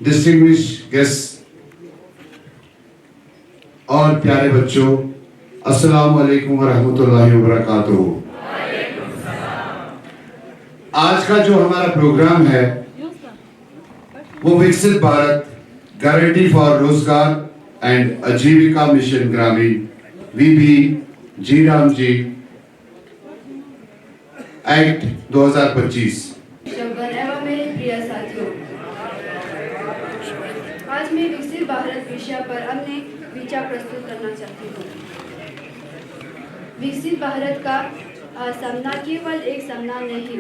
Distinguished guest और प्यारे बच्चों, अस्सलाम वालेकुम वरहमतुल्लाहि वबरकातुहू। आज का जो हमारा प्रोग्राम है वो विकसित भारत गारंटी फॉर रोजगार एंड आजीविका मिशन ग्रामीण वीबी जी राम जी एक्ट 2025। एवं मेरे प्रिय साथियों, आज मैं विकसित भारत विषय पर अपने विचार प्रस्तुत करना चाहती हूँ। विकसित भारत का सपना केवल एक सपना नहीं,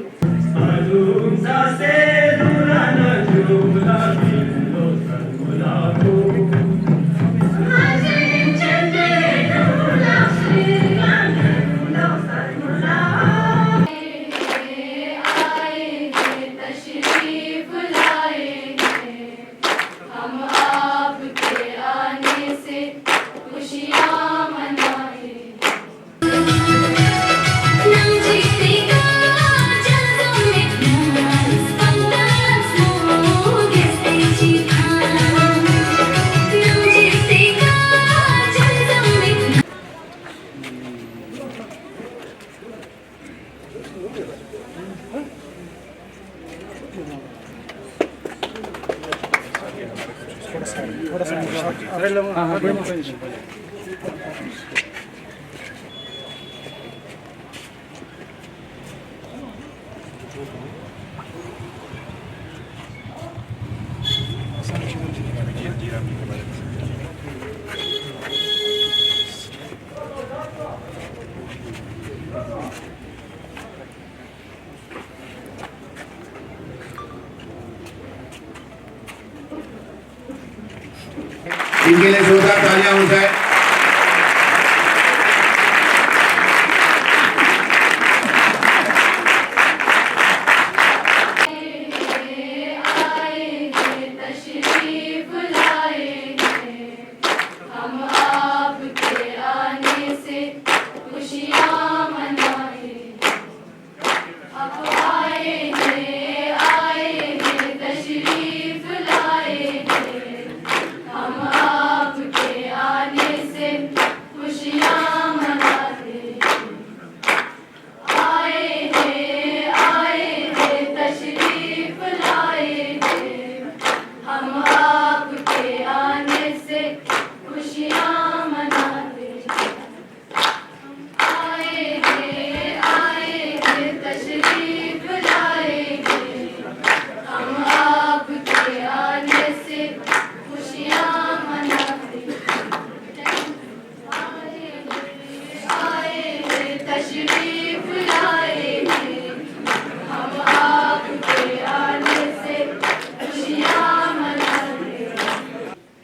इनके लिए जोरदार तालियां हो जाए।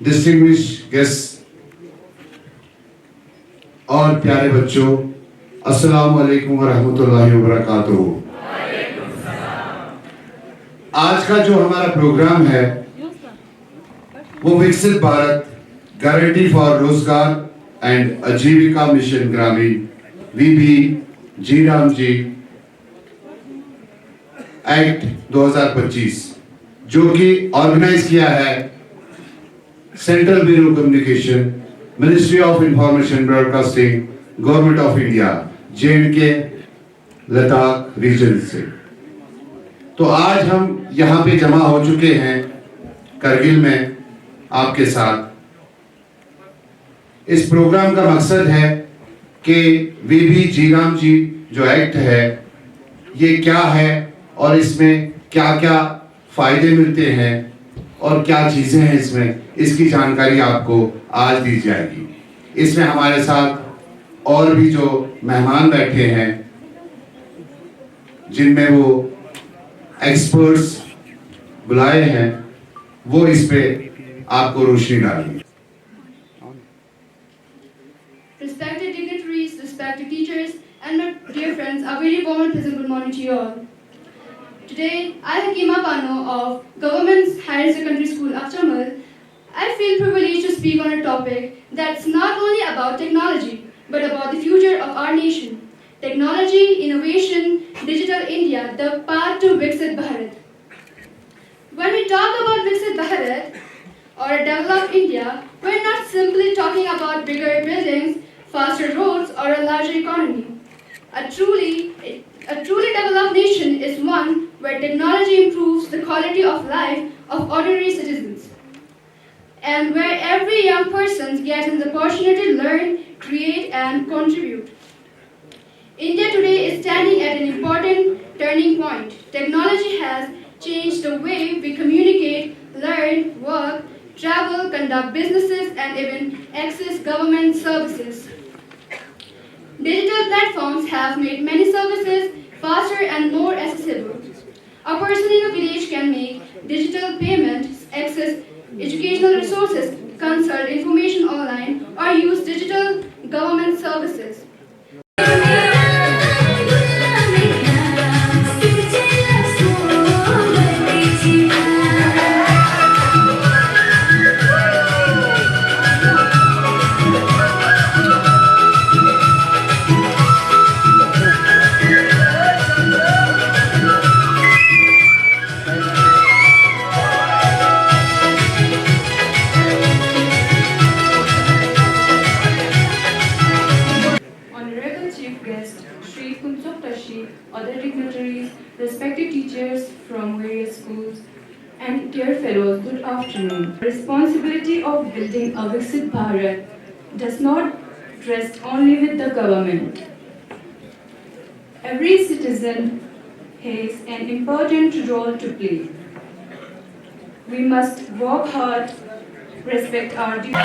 डिस्टिंग्विश्ड गेस्ट और प्यारे बच्चों, अस्सलाम वालेकुम वरहमतुल्लाहि वबरकातुहू। आज का जो हमारा प्रोग्राम है वो विकसित भारत गारंटी फॉर रोजगार एंड आजीविका मिशन ग्रामीण वीबी जी राम जी एक्ट 2025 जो कि ऑर्गेनाइज किया है central bureau communication, ministry of information broadcasting, government of India, J&K Ladakh region से। तो आज हम यहाँ पे जमा हो चुके हैं करगिल में आपके साथ। इस प्रोग्राम का मकसद है कि वीबी जी राम जी जो एक्ट है ये क्या है और इसमें क्या क्या फायदे मिलते हैं और क्या चीजें हैं इसमें, इसकी जानकारी आपको आज दी जाएगी। इसमें हमारे साथ और भी जो मेहमान बैठे हैं जिनमें वो एक्सपर्ट्स बुलाए हैं वो इस पे आपको रोशनी डालेंगे। Respected dignitaries, respected teachers, and my dear friends, a very warm and pleasant good morning to you all. Today, I, Hakima Pano of Government Higher Secondary School, Akchamal, I feel privileged to speak on a topic that's not only about technology, but about the future of our nation. Technology, innovation, digital India, the path to Viksit Bharat. When we talk about Viksit Bharat or a developed India, we're not simply talking about bigger buildings, faster roads, or a larger economy. A truly developed nation is one where technology improves the quality of life of ordinary citizens, and where every young person gets the opportunity to learn, create, and contribute. India today is standing at an important turning point. Technology has changed the way we communicate, learn, work, travel, conduct businesses, and even access government services. Digital platforms have made many services faster and more accessible. A person in a village can make digital payments, access educational resources, consult information online, or use digital government services. Honorable Chief Guest, Shri Kunsuk Tashi, other dignitaries, respected teachers from various schools, and dear fellows, good afternoon. The responsibility of building a Viksit Bharat does not rest only with the government. Every citizen has an important role to play. We must work hard, respect our duties.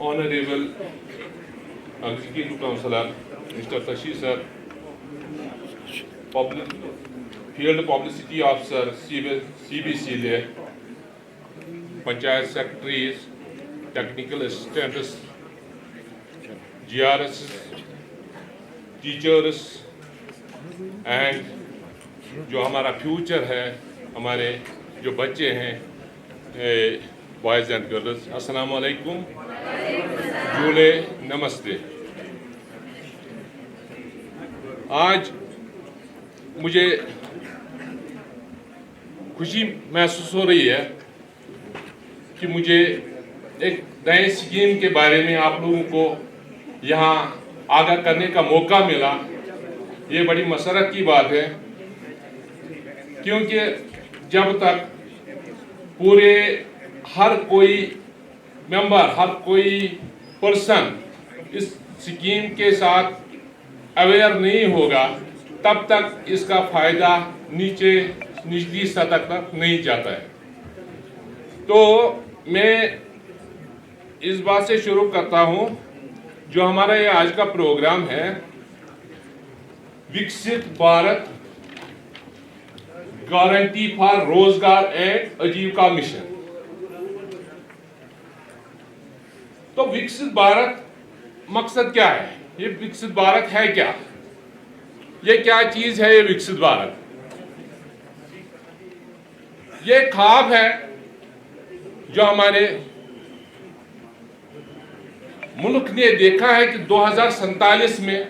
Honorable Executive Councillor Mr. Tashi sir, Field Publicity Officer CBC there, Panchayat Secretaries, Technical Assistants, GRS, teachers and जो हमारा future है, हमारे जो बच्चे हैं, boys and girls, अस्सलाम वालेकुम, जूले नमस्ते। आज मुझे खुशी महसूस हो रही है कि मुझे एक नए स्कीम के बारे में आप लोगों को यहाँ आगाह करने का मौका मिला। ये बड़ी मसरत की बात है, क्योंकि जब तक पूरे हर कोई मेंबर, हर कोई पर्सन इस स्कीम के साथ अवेयर नहीं होगा, तब तक इसका फ़ायदा निचली सतह तक नहीं जाता है। तो मैं इस बात से शुरू करता हूँ, जो हमारा ये आज का प्रोग्राम है, विकसित भारत गारंटी फॉर रोजगार एंड आजीविका मिशन। तो विकसित भारत मकसद क्या है? ये विकसित भारत है क्या? ये क्या चीज है? ये विकसित भारत ये ख्वाब है जो हमारे मुल्क ने देखा है कि 2047 में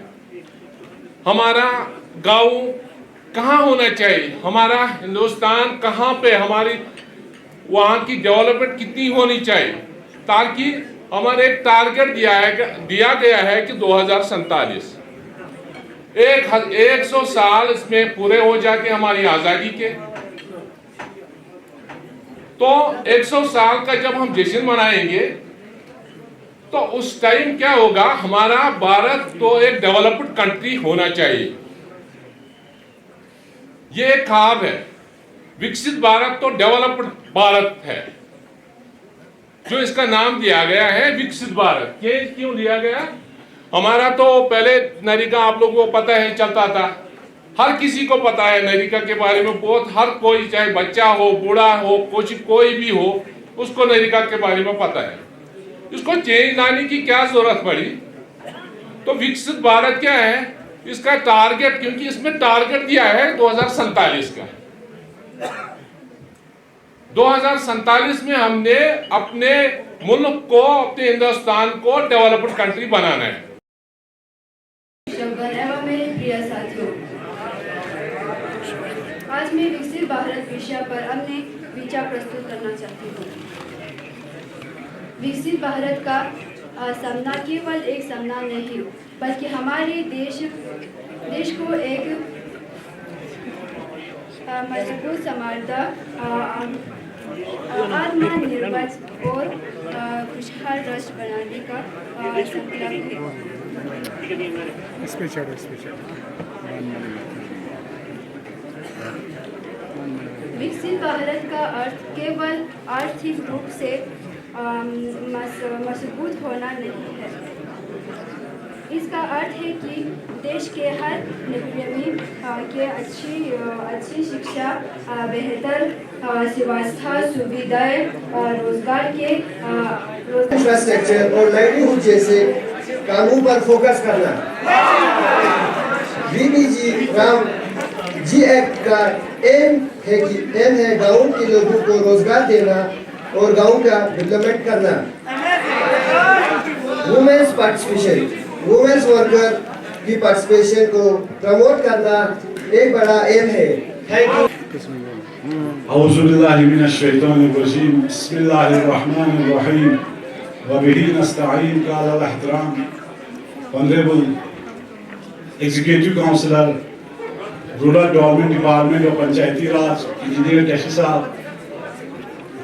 हमारा गांव कहाँ होना चाहिए, हमारा हिंदुस्तान कहाँ पे, हमारी वहाँ की डेवलपमेंट कितनी होनी चाहिए, ताकि हमारे एक टारगेट दिया गया है कि 2047 100 साल इसमें पूरे हो जाके हमारी आज़ादी के। तो 100 साल का जब हम जश्न मनाएंगे तो उस टाइम क्या होगा, हमारा भारत तो एक डेवलप्ड कंट्री होना चाहिए। ये एक ख्वाब है। विकसित भारत तो डेवलप्ड भारत है, जो इसका नाम दिया गया है विकसित भारत। क्यों दिया गया? हमारा तो पहले नरेगा आप लोगों को पता है चलता था, हर किसी को पता है नरेगा के बारे में बहुत, हर कोई चाहे बच्चा हो बूढ़ा हो कोई भी हो उसको नरेगा के बारे में पता है। इसको चेंज लाने की क्या जरूरत पड़ी? तो विकसित भारत क्या है इसका टारगेट, क्योंकि इसमें टारगेट दिया है 2047 का। 2047 में हमने अपने मुल्क को, अपने हिंदुस्तान को डेवलप्ड कंट्री बनाना है। एवं मेरे प्रिय साथियों, आज मैं विकसित भारत विषय पर अपने विचार प्रस्तुत करना चाहती हूँ। विकसित भारत का सपना केवल एक सपना नहीं बल्कि हमारे देश को एक मजबूत, समृद्ध, आत्मनिर्भर और खुशहाल राष्ट्र बनाने का संकल्प है। विकसित भारत का अर्थ केवल आर्थिक रूप से मजबूत होना नहीं है। इसका अर्थ है कि देश के हर नागरिक के अच्छी शिक्षा, बेहतर स्वास्थ्य सुविधाएं, रोजगार के इंफ्रास्ट्रक्चर और लाइवलीहुड जैसे कामों पर फोकस करना। बीबीजी राम जी एक्ट का एम है गाँव के लोगों को रोजगार देना और गाँव का डेवलपमेंट करना। वुमेन्स पार्टिसिपेशन, वुमेन्स वर्कर की पार्टिसिपेशन को प्रमोट करना एक बड़ा एम है। Thank you. औज़ु बिल्लाहि मिनश शैतानिर रजीम, बिस्मिल्लाहिर रहमानिर रहीम, व बिही नस्तईन। काल एहतराम honourable executive counsellor, rural development department और पंचायती राज इंजीनियर कैशी साहब,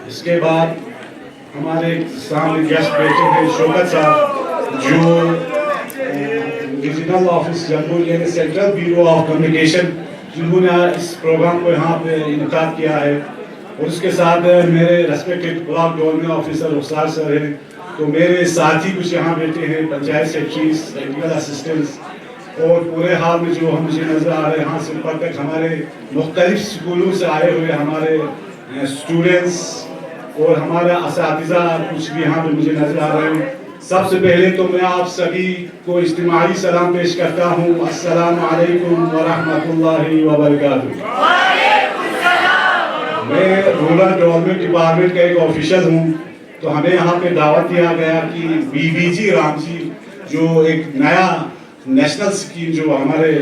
इसके बाद हमारे सामने गेस्ट बैठे हैं शौकत साहब जो रीजनल ऑफिस जम्मू यानी सेंट्रल ब्यूरो ऑफ कम्युनिकेशन, जिन्होंने इस प्रोग्राम को यहाँ पे इनकाद किया है, और उसके साथ मेरे रेस्पेक्टेड ब्लॉक डेवलपमेंट ऑफिसर रुखसार सर हैं। तो मेरे साथी कुछ यहाँ बैठे हैं, पंचायत सेक्रेटरीज, टेक्निकल असिस्टेंट्स, और पूरे हाल में जो हम मुझे नजर आ रहे हैं यहाँ से ऊपर तक हमारे मुख्तलिफ स्कूलों से आए हुए हमारे स्टूडेंट्स और हमारा असातिज़ा कुछ भी यहाँ पे मुझे नजर आ रहे हैं। सबसे पहले तो मैं आप सभी को इज्तिमाई सलाम पेश करता हूँ। अस्सलामु अलैकुम व रहमतुल्लाहि व बरकातुहू। मैं रूरल डेवलपमेंट डिपार्टमेंट का एक ऑफिसर हूँ। तो हमें यहाँ पे दावत दिया गया कि बीबीजी रामजी जो एक नया नेशनल स्कीम जो हमारे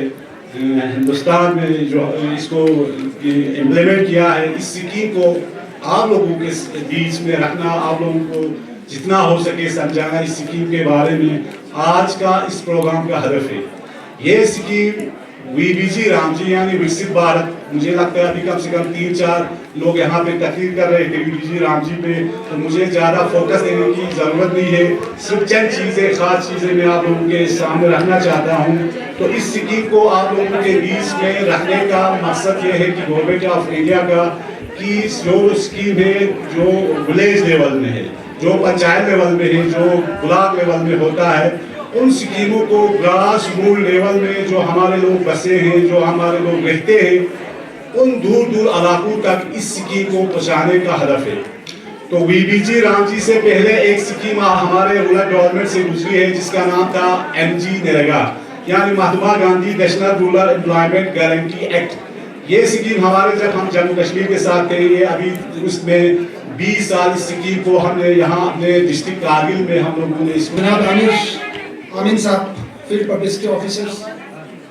हिंदुस्तान में जो इसको इम्प्लीमेंट किया है, इस स्कीम को आप लोगों के बीच में रखना, आप लोगों को जितना हो सके समझाना इस स्कीम के बारे में आज का इस प्रोग्राम का हदफ है। ये स्कीम बीबीजी रामजी यानी विकसित भारत, मुझे लगता है अभी कम से कम 3-4 लोग यहाँ पे तकरीर कर रहे थे बीबीजी रामजी पे, तो मुझे ज़्यादा फोकस देने की ज़रूरत नहीं है। सिर्फ चंद चीज़ें, खास चीज़ें मैं आप लोगों के सामने रखना चाहता हूँ। तो इस स्कीम को आप लोगों के बीच में रखने का मकसद ये है कि गवर्नमेंट ऑफ इंडिया का कि जो स्कीम है जो विलेज लेवल में है, जो पंचायत लेवल में है, जो ब्लॉक लेवल में होता है, उन स्कीमों को ग्रास रूट लेवल में जो हमारे लोग बसे हैं, जो हमारे लोग रहते हैं, उन दूर दूर इलाकों तक इस स्कीम को पहुँचाने का हदफ है। तो बीबीजी रामजी से पहले एक स्कीम हमारे रूरल डेवलपमेंट से गुजरी है जिसका नाम था MG नरेगा यानी Mahatma Gandhi national rural employment guarantee act. ये स्कीम हमारे जब हम जम्मू कश्मीर के साथ थे, ये अभी उसमें 20 साल इस स्कीम को हमने यहाँ अपने डिस्ट्रिक्ट कारगिल में हम लोगों ने जनाब आमिन साहब, field publicity officers,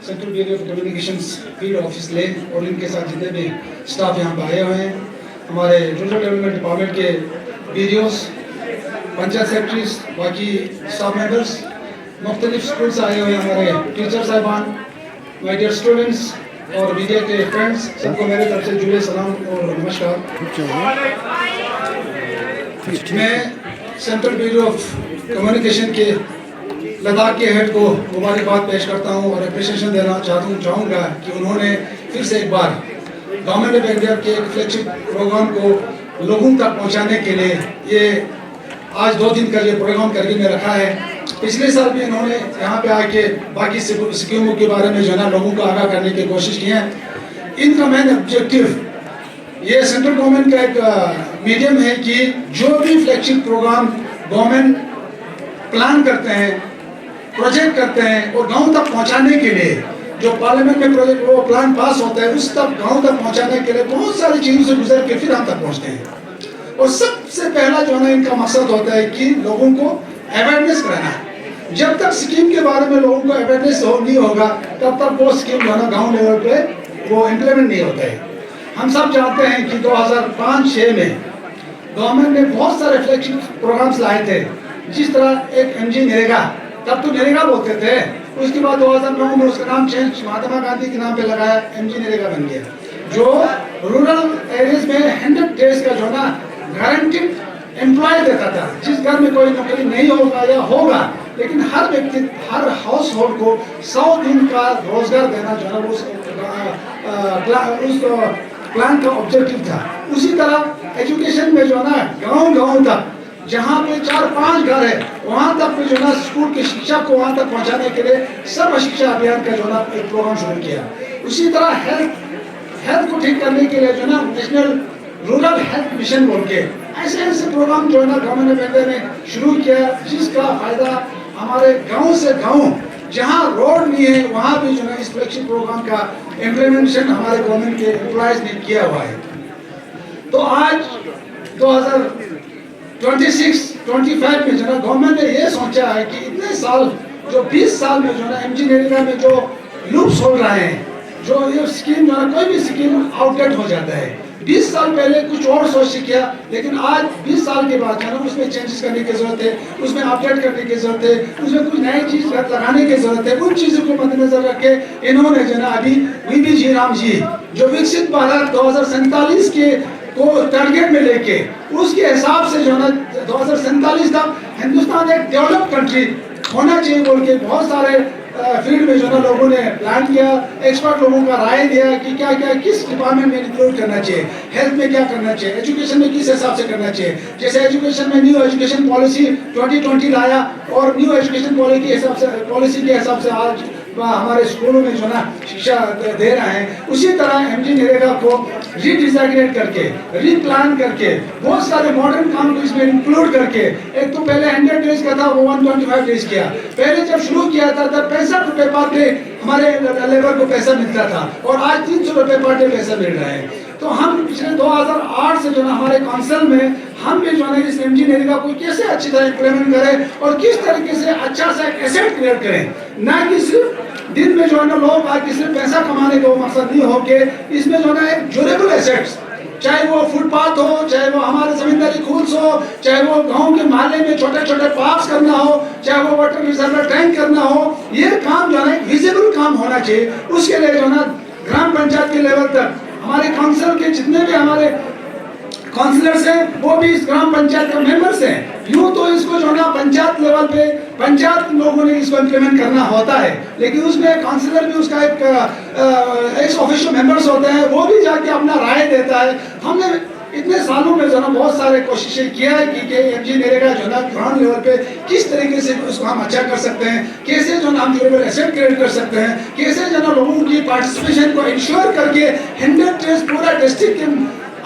central bureau of communications field office ले, और इनके साथ जितने भी स्टाफ यहाँ पर आए हुए हैं, हमारे रूरल डेवलपमेंट डिपार्टमेंट के BDOs, पंचायत सेक्रेटरीज, बाकी स्टाफ मेंबर्स, मुख्तलिफ स्कूल से आए हुए हमारे टीचर साहिबान, माय डियर स्टूडेंट्स और मीडिया के फ्रेंड्स, सबको मेरे तरफ से जुड़े सलाम और नमस्कार। मैं सेंट्रल ब्यूरो ऑफ कम्युनिकेशन के लद्दाख के हेड को मुबारकबाद पेश करता हूं और अप्रिसिएशन देना चाहूँगा कि उन्होंने फिर से एक बार गवर्नमेंट ऑफ इंडिया के एक फ्लैगशिप प्रोग्राम को लोगों तक पहुंचाने के लिए ये आज 2 दिन का ये प्रोग्राम करके में रखा है। पिछले साल भी इन्होंने यहाँ पे आके बाकी स्कीमों के बारे में जो है ना लोगों को आगाह करने की कोशिश की है। इनका मेन ऑब्जेक्टिव ये सेंट्रल गवर्नमेंट का एक मीडियम है कि जो भी फ्लैगशिप प्रोग्राम गवर्नमेंट प्लान करते हैं, प्रोजेक्ट करते हैं और गांव तक पहुंचाने के लिए जो पार्लियामेंट में प्रोजेक्ट वो प्लान पास होता है उस तक गांव तक पहुंचाने के लिए बहुत सारी चीज़ों से गुजर के फिर हम तक पहुंचते हैं। और सबसे पहला जो है ना इनका मकसद होता है कि लोगों को अवेयरनेस कराना। जब तक स्कीम के बारे में लोगों को अवेयरनेस नहीं होगा तब तक वो स्कीम जो है ना गाँव लेवल पे वो इम्प्लीमेंट नहीं होता है। हम सब जानते हैं कि 2005-06 में गवर्नमेंट ने बहुत सारे फ्लैगशिप प्रोग्राम्स लाए थे, जिस तरह एक MG नरेगा, तब तो नरेगा बोलते थे, उसके बाद 2009 में उसका नाम चेंज महात्मा गांधी के नाम पे लगाया, MG नरेगा बन गया, जो रूरल एरियाज में 100 डेज का जो ना गारंटीड एम्प्लॉय देता था। जिस घर में कोई नौकरी नहीं होगा या होगा लेकिन हर व्यक्ति हर हाउस होल्ड को 100 दिन का रोजगार देना जो है उस प्लान का ऑब्जेक्टिव था। उसी तरह एजुकेशन में जो ना गांव तक जहाँ पे 4-5 घर है वहाँ तक जो ना स्कूल की शिक्षा को वहाँ तक पहुँचाने के लिए सर्व शिक्षा अभियान का जो ना एक प्रोग्राम शुरू किया। उसी तरह हेल्थ को ठीक करने के लिए जो ना नेशनल रूरल हेल्थ मिशन बोल के ऐसे प्रोग्राम जो है ना गवर्नमेंट ऑफ इंडिया ने शुरू किया, जिसका फायदा हमारे गांव से गांव जहां रोड नहीं है वहां भी जो है इस फ्लैगशिप प्रोग्राम का इम्प्लीमेंटेशन हमारे गवर्नमेंट के एम्प्लॉयज ने किया हुआ है। तो आज 2026-25 में जो है गवर्नमेंट ने ये सोचा है कि इतने साल जो 20 साल में जो है MG नरेगा में जो लूप्स हो रहे हैं, जो ये स्कीम जो है कोई भी स्कीम आउटडेट हो जाता है। 20 साल पहले कुछ और सोच किया, लेकिन आज 20 साल के बाद जो है उसमें चेंजेस करने की जरूरत है, उसमें अपडेट करने की जरूरत है, उसमें कुछ नई चीज लगाने की जरूरत है। उन चीजों को मद्देनजर रख के इन्होंने जो है अभी VB राम जी जो विकसित भारत 2047 के को टारगेट में लेके उसके हिसाब से जो है 2047 तक हिंदुस्तान एक डेवलप कंट्री होना चाहिए बोल के बहुत सारे फील्ड में जो ना लोगों ने प्लान किया, एक्सपर्ट लोगों का राय दिया कि क्या क्या किस डिपार्टमेंट में इंक्लूड करना चाहिए, हेल्थ में क्या करना चाहिए, एजुकेशन में किस हिसाब से करना चाहिए। जैसे एजुकेशन में न्यू एजुकेशन पॉलिसी 2020 लाया और न्यू एजुकेशन पॉलिसी के हिसाब से आज हमारे स्कूलों में जो ना शिक्षा दे रहे हैं। उसी तरह MG नरेगा को रीडिजाइनेट करके रीप्लान करके बहुत सारे मॉडर्न काम को इसमें इंक्लूड करके, एक तो पहले 100 डेज का था वो 125 डेज किया। पहले जब शुरू किया था तब 65 रुपए पर डे हमारे लेबर को पैसा मिलता था और आज 300 रुपए पर डे पैसा मिल रहा है। तो हम पिछले 2008 से जो ना हमारे काउंसिल में हम भी जो है इस MG नरेगा को कैसे अच्छी तरह इम्प्लीमेंट करें और किस तरीके से अच्छा सा एक एसेट क्रिएट करें, ना कि सिर्फ दिन में जो है ना लोग आके सिर्फ पैसा कमाने का मकसद नहीं हो के इसमें जो है एक ड्यूरेबल एसेट्स, चाहे वो फुटपाथ हो, चाहे वो हमारे जमींदारी खूल्स हो, चाहे वो गांव के मोहल्ले में छोटे छोटे पार्क्स करना हो, चाहे वो वाटर रिजर्वर टैंक करना हो, ये काम जो है विजिबल काम होना चाहिए। उसके लिए जो है ग्राम पंचायत के लेवल तक हमारे काउंसिल के जितने भी हमारे काउंसिलर्स हैं वो भी इस ग्राम पंचायत के मेंबर्स हैं। यूँ तो इसको जो है पंचायत लेवल पे पंचायत लोगों ने इसको इम्प्लीमेंट करना होता है, लेकिन उसमें काउंसिलर भी उसका एक ऑफिशियल मेंबर्स होते हैं, वो भी जाके अपना राय देता है। हमने इतने सालों में जो है बहुत सारे कोशिशें किया है कि MG नरेगा जो है ग्राउंड लेवल पे किस तरीके से उसको हम अच्छा कर सकते हैं, कैसे जो हम ड्यूरेबल एसेट क्रिएट कर सकते हैं, कैसे जो लोगों की पार्टिसिपेशन को इंश्योर करके 100 डेज पूरा डिस्ट्रिक्ट के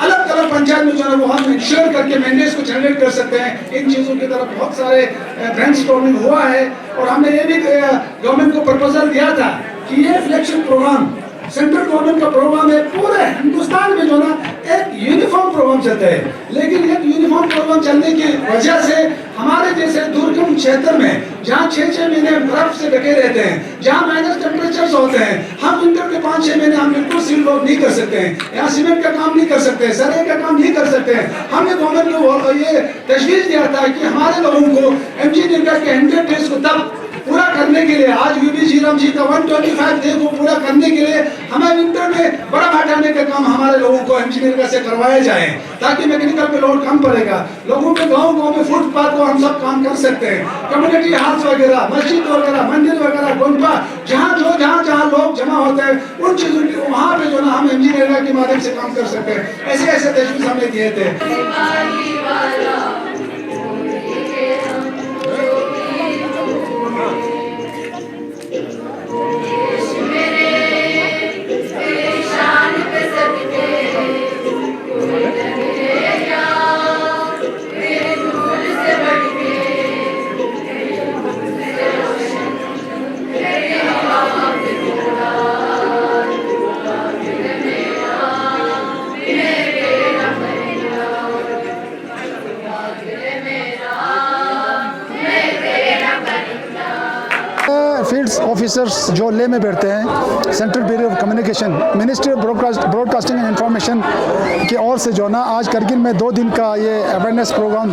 अलग अलग पंचायत में जो है वो हम इंश्योर करके मैंडेट्स को जनरेट कर सकते हैं। इन चीज़ों की तरफ बहुत सारे ब्रेनस्टॉर्मिंग हुआ है और हमने ये भी गवर्नमेंट को प्रपोजल दिया था कि ये फ्लैगशिप प्रोग्राम सेंट्रल गवर्नमेंट का प्रोग्राम है, पूरे हिंदुस्तान में जो ना एक यूनिफॉर्म प्रोग्राम चलता है। लेकिन एक यूनिफॉर्म प्रोग्राम चलने की वजह से हमारे जैसे दुर्गम क्षेत्र में जहाँ 6-6 महीने बर्फ से ढके रहते हैं, जहाँ माइनस टेम्परेचर्स होते हैं, हम विंटर के 5-6 महीने हम बिल्कुल सील वर्क नहीं कर सकते हैं, यहाँ सीमेंट का काम नहीं कर सकते हैं, सरिया का काम नहीं कर सकते हैं। हमने गवर्नमेंट को ये तजवीज़ दिया था कि हमारे लोगों को MG नरेगा के 100 डेज को तब पूरा करने के लिए आज VB राम जी का 125 डे को पूरा करने के लिए हमें विंटर में बर्फ हटाने का काम हमारे लोगों को MG नरेगा से करवाया जाए, ताकि मैकेनिकल पे लोड कम पड़ेगा। लोगों के गांव में फुटपाथ को हम सब काम कर सकते हैं, कम्युनिटी हॉल्स वगैरह, मस्जिद वगैरह, मंदिर वगैरह, गुंबा जहाँ लोग जमा होते हैं उन चीजों की वहाँ पे जो ना हम MG नरेगा के माध्यम से काम कर सकते हैं। ऐसे तजवीज़ हमने दिए थे। ऑफिसर्स जो ले में बैठते हैं central bureau of communication, ministry of broadcasting and information की ओर से जो ना आज करगिल में 2 दिन का ये अवेयरनेस प्रोग्राम,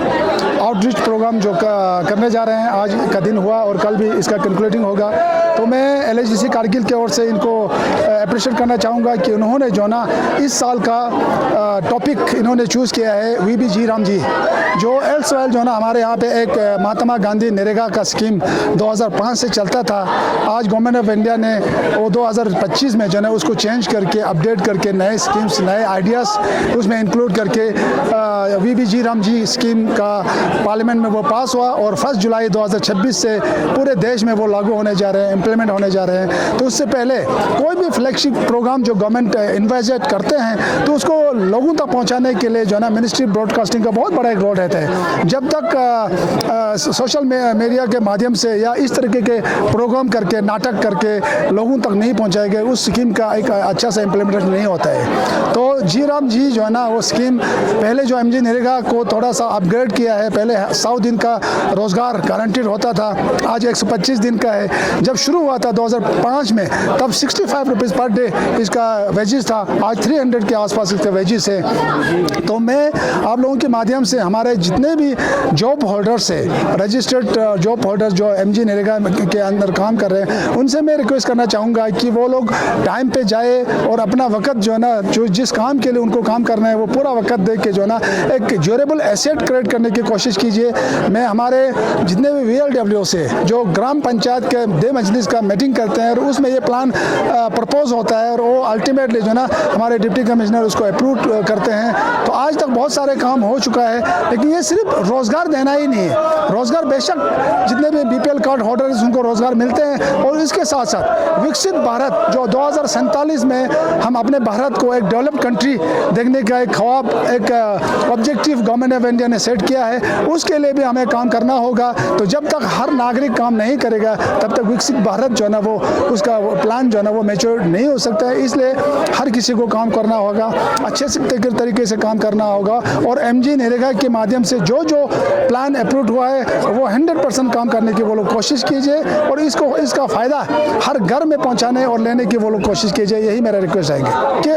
आउटरीच प्रोग्राम जो करने जा रहे हैं। आज का दिन हुआ और कल भी इसका कंक्लूडिंग होगा। तो मैं LHDC कारगिल की ओर से इनको अप्रिशिएट करना चाहूँगा कि उन्होंने जो ना इस साल का टॉपिक इन्होंने चूज़ किया है VB जी राम जी, जो एल्सवेल जो ना हमारे यहाँ पे एक महात्मा गांधी नरेगा का स्कीम 2005 से चलता था। आज गवर्नमेंट ऑफ इंडिया ने वो 2025 में जो है उसको चेंज करके अपडेट करके नए स्कीम्स, नए आइडियाज़ उसमें इंक्लूड करके VB जी राम जी स्कीम का पार्लियामेंट में वो पास हुआ और 1 जुलाई 2026 से पूरे देश में वो लागू होने जा रहे हैं, इम्प्लीमेंट होने जा रहे हैं। तो उससे पहले कोई भी फ्लैगशिप प्रोग्राम जो गवर्नमेंट इन्वेस्ट करते हैं तो उसको लोगों तक पहुंचाने के लिए जो है ना मिनिस्ट्री ब्रॉडकास्टिंग का बहुत बड़ा एक रोल रहता है। जब तक सोशल मीडिया के माध्यम से या इस तरीके के प्रोग्राम करके, नाटक करके लोगों तक नहीं पहुंचाएंगे, उस स्कीम का एक अच्छा सा इम्प्लीमेंटेशन नहीं होता है। तो जी राम जी जो है ना वो स्कीम पहले जो MG नरेगा को थोड़ा सा अपग्रेड किया है। पहले 100 दिन का रोजगार गारंटीड होता था, आज 125 दिन का है। जब शुरू हुआ था 2005 में तब 65 रुपीज़ पर डे इसका वेजेस था, आज 300 के आसपास इसका वेजेस है। तो मैं आप लोगों के माध्यम से हमारे जितने भी जॉब होल्डर्स है, रजिस्टर्ड जॉब होल्डर्स जो MG नरेगा के अंदर काम कर रहे हैं, उनसे मैं रिक्वेस्ट करना चाहूँगा कि वो लोग टाइम पे जाए और अपना वक्त जो है ना, जो जिस काम के लिए उनको काम करना है वो पूरा वक्त दे के जो है ना एक ड्यूरेबल एसेट क्रिएट करने की कोशिश कीजिए। मैं हमारे जितने भी VLW से जो ग्राम पंचायत के दे मजलिस का मीटिंग करते हैं और उसमें ये प्लान प्रपोज होता है और वो अल्टीमेटली जो ना हमारे डिप्टी कमिश्नर उसको अप्रूव करते हैं। तो आज तक बहुत सारे काम हो चुका है, लेकिन ये सिर्फ रोज़गार देना ही नहीं है। रोज़गार बेशक जितने भी BPL कार्ड होल्डर्स उनको रोज़गार मिलते हैं और इसके साथ साथ विकसित भारत जो 2047 में हम अपने भारत को एक डेवलप्ड कंट्री देखने का एक ख्वाब, एक ऑब्जेक्टिव गवर्नमेंट ऑफ इंडिया ने सेट किया है, उसके लिए भी हमें काम करना होगा। तो जब तक हर नागरिक काम नहीं करेगा तब तक विकसित भारत जो है ना वो उसका प्लान जो है ना वो मैच्योर नहीं हो सकता है। इसलिए हर किसी को काम करना होगा, अच्छे से तरीके से काम करना होगा और MG नरेगा के माध्यम से जो जो प्लान अप्रूव हुआ है वो 100% काम करने की वो लोग कोशिश कीजिए और इसका फ़ायदा हर घर में पहुंचाने और लेने की वो लोग कोशिश कीजिए। यही मेरा रिक्वेस्ट रहेगी कि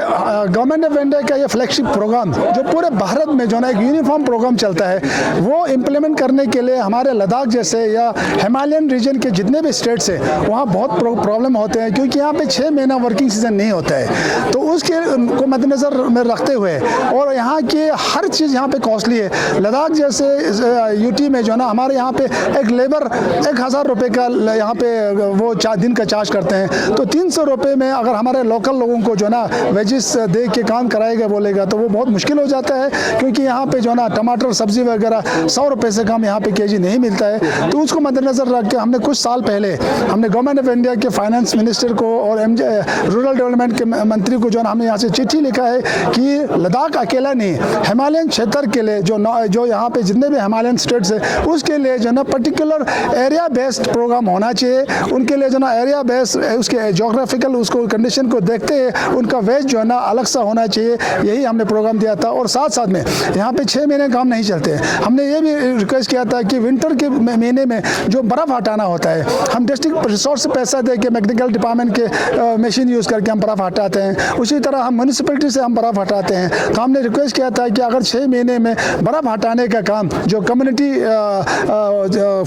गवर्नमेंट ऑफ इंडिया का ये फ्लैगशिप प्रोग्राम जो पूरे भारत में जो ना एक यूनिफॉर्म प्रोग्राम चलता है वो इम्प्लीमेंट करने के लिए हमारे लद्दाख जैसे या हिमालयन रीजन के जितने भी स्टेट्स हैं वहाँ बहुत प्रॉब्लम होते हैं, क्योंकि यहाँ पे 6 महीना वर्किंग सीजन नहीं होता है। तो उसके को मद्देनज़र में रखते हुए और यहाँ की हर चीज़ यहाँ पे कॉस्टली है। लद्दाख जैसे UT में जो ना हमारे यहाँ पे एक लेबर 1000 रुपये का यहाँ पे वो दिन का चार्ज करते हैं। तो 300 रुपये में अगर हमारे लोकल लोगों को जो ना वेजेस दे के काम कराएगा बोलेगा तो वो बहुत मुश्किल हो जाता है, क्योंकि यहाँ पे जो ना टमाटर सब्जी वगैरह 100 रुपये से कम यहाँ पे kg नहीं मिलता है। तो उसको मद्देनज़र रख के हमने कुछ साल पहले हमने गवर्नमेंट ऑफ इंडिया के फाइनेंस मिनिस्टर को और रूरल डेवलपमेंट के मंत्री को जो हमने यहाँ से चिट्ठी लिखा है कि लद्दाख अकेला नहीं, हिमालयन क्षेत्र के लिए जो यहाँ पे जितने भी हिमालयन स्टेट्स है उसके लिए जो ना पर्टिकुलर एरिया बेस्ड प्रोग्राम होना चाहिए। उनके लिए जो ना एरिया बेस्ड उसके जोग्राफिकल उसको कंडीशन को देखते हैं उनका वेज जो है ना अलग सा होना चाहिए। यही हमने प्रोग्राम दिया था और साथ साथ में यहाँ पे 6 महीने काम नहीं चलते। हमने ये भी रिक्वेस्ट किया था कि विंटर के महीने में जो बर्फ़ हटाना होता है, हम डिस्ट्रिक्ट रिसोर्स से पैसा दे के मैकेनिकल डिपार्टमेंट के मशीन यूज़ करके हम बर्फ़ हटाते हैं, उसी तरह हम म्यूनिसिपैलिटी से हम बर्फ़ हटाते हैं। तो हमने रिक्वेस्ट किया था कि अगर 6 महीने में बर्फ़ हटाने का काम जो कम्युनिटी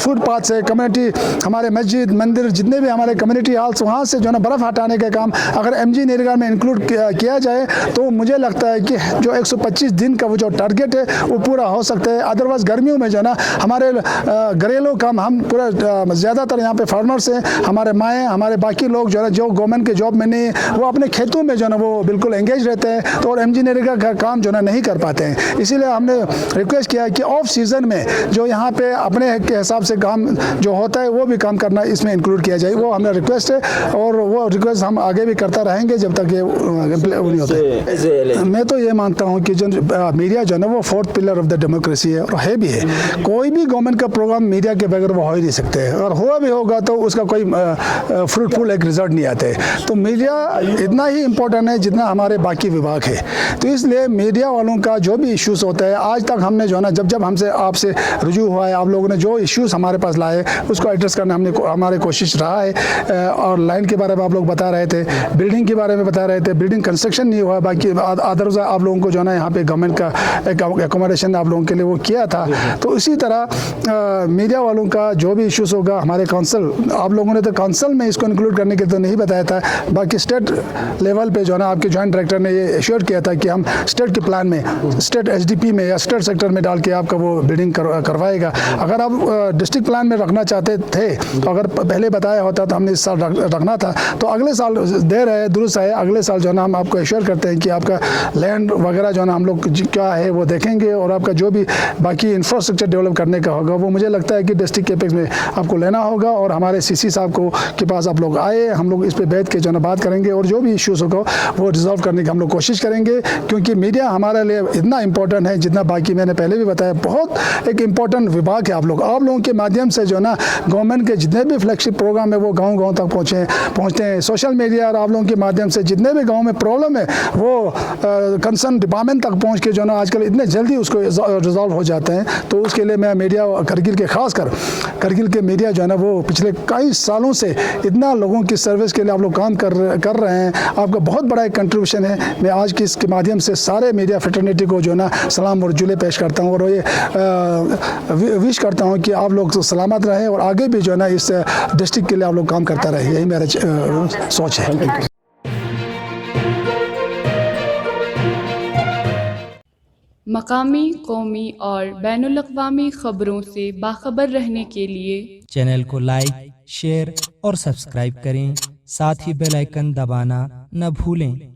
फुटपाथ से कम्युनिटी हमारे मस्जिद मंदिर जितने भी हमारे कम्युनिटी हॉल्स वहाँ से जो ना बर्फ़ हटाने का काम अगर MG नरेगा में इंक्लूड किया जाए तो मुझे लगता है कि जो 125 दिन का वो जो टारगेट है वो पूरा हो सकता है। अदरवाइज गर्मियों में जो ना हमारे घरेलू काम हम पूरा ज़्यादातर यहाँ पे फार्मर्स हैं, हमारे माएँ हमारे बाकी लोग जो है जो गवर्नमेंट के जॉब में नहीं है वो अपने खेतों में जो है वो बिल्कुल एंगेज रहते हैं तो और MG नरेगा का काम जो ना नहीं कर पाते हैं। इसीलिए हमने रिक्वेस्ट किया कि ऑफ सीज़न में जो यहाँ पे अपने के हिसाब से काम जो होता है वो भी काम करना इसमें इंक्लूड किया जाए, वो हमारा रिक्वेस्ट है और वो रिक्वेस्ट हम आगे भी करता रहेंगे जब तक ये नहीं होता है। मैं तो ये मानता हूँ कि जो मीडिया जो है ना वो 4th pillar of the democracy है और है भी है। कोई भी गवर्नमेंट का प्रोग्राम मीडिया के बगैर वो हो ही नहीं सकते, और हुआ भी होगा तो उसका कोई फ्रूटफुल एक रिजल्ट नहीं आते। तो मीडिया इतना ही इम्पोर्टेंट है जितना हमारे बाकी विभाग है। तो इसलिए मीडिया वालों का जो भी इश्यूज़ होता है आज तक हमने जो है ना जब हमसे आपसे रुजू हुआ है आप लोगों ने जो इश्यूज़ हमारे पास लाए उसको एड्रेस करना हमारी कोशिश रहा रहा है। और लाइन के बारे में आप लोग बता रहे थे, बिल्डिंग के बारे में बता रहे थे, बिल्डिंग कंस्ट्रक्शन नहीं हुआ, बाकी अदर्स आप लोगों को जो है ना यहाँ पे गवर्नमेंट का एकोमोडेशन आप लोगों के लिए वो किया था। तो इसी तरह मीडिया वालों का जो भी इश्यूज़ होगा, हमारे काउंसिल, आप लोगों ने तो काउंसिल में इसको इंक्लूड करने के तो नहीं बताया था, बाकी स्टेट लेवल पे जो है ना आपके जॉइंट डायरेक्टर ने ये एश्योर किया था कि हम स्टेट के प्लान में, स्टेट एसडीपी में या स्टेट सेक्टर में डाल के आपका वो बिल्डिंग करवाएगा। अगर आप डिस्ट्रिक्ट प्लान में रखना चाहते थे तो अगर पहले बताया होता तो हमने इस साल रखना था। तो अगले साल देर है दुरुस्त है, अगले साल जो है ना हम आपको एश्योर करते हैं कि आपका लैंड वगैरह जो है ना हम लोग क्या है वो देखेंगे, और आपका जो भी बाकी इंफ्रास्ट्रक्चर डेवलप करने का होगा वो मुझे लगता है कि डिस्ट्रिक्ट कैपेक्स में आपको लेना होगा। और हमारे सीसी साहब को के पास आप लोग आए, हम लोग इस पे बैठ के जो है बात करेंगे और जो भी इश्यूज होगा वो रिजॉल्व करने की हम लोग कोशिश करेंगे, क्योंकि मीडिया हमारे लिए इतना इंपॉर्टेंट है जितना बाकी मैंने पहले भी बताया, बहुत एक इंपॉर्टेंट विभाग है। आप लोगों के माध्यम से जो है ना गवर्नमेंट के जितने भी फ्लैगशिप प्रोग्राम है वो गाँव तक पहुँचते हैं। सोशल मीडिया और आप लोगों के माध्यम से जितने भी गाँव में प्रॉब्लम है वो कंसर्न डिपार्टमेंट तक पहुँच के जो है ना आजकल इतने जल्दी उसको रिजॉल्व हो जाते हैं। तो उसके लिए मैं मीडिया करगिल के खासकर करगिल के मीडिया जो है ना वो पिछले कई सालों से इतना लोगों की सर्विस के लिए आप लोग काम कर रहे हैं, आपका बहुत बड़ा एक कंट्रीब्यूशन है। मैं आज की इसके माध्यम से सारे मीडिया फ्रेटर्निटी को जो है ना सलाम और जुले पेश करता हूँ, और ये विश करता हूँ कि आप लोग सलामत रहें और आगे भी जो है ना इस डिस्ट्रिक्ट के लिए आप लोग काम करता रहे, यही मेरा सोच है। मकामी, कौमी और बैनुल-अक़वामी ख़बरों से बाखबर रहने के लिए चैनल को लाइक, शेयर और सब्सक्राइब करें। साथ ही बेल आइकन दबाना न भूलें।